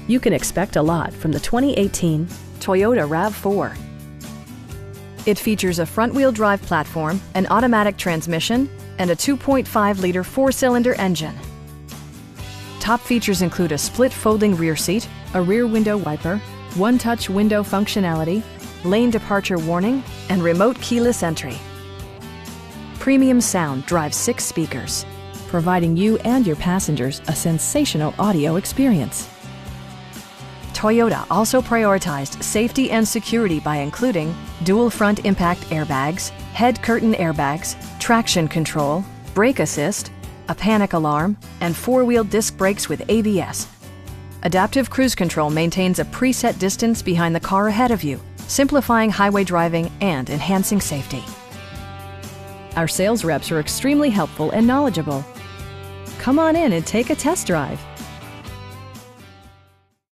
You can expect a lot from the 2018 Toyota RAV4. It features a front-wheel drive platform, an automatic transmission, and a 2.5-liter four-cylinder engine. Top features include a split folding rear seat, a rear window wiper, one-touch window functionality, lane departure warning, and remote keyless entry. Premium sound drives 6 speakers, providing you and your passengers a sensational audio experience. Toyota also prioritized safety and security by including dual front impact airbags, head curtain airbags, traction control, brake assist, a panic alarm, and 4-wheel disc brakes with ABS. Adaptive Cruise Control maintains a preset distance behind the car ahead of you, simplifying highway driving and enhancing safety. Our sales reps are extremely helpful and knowledgeable. Come on in and take a test drive.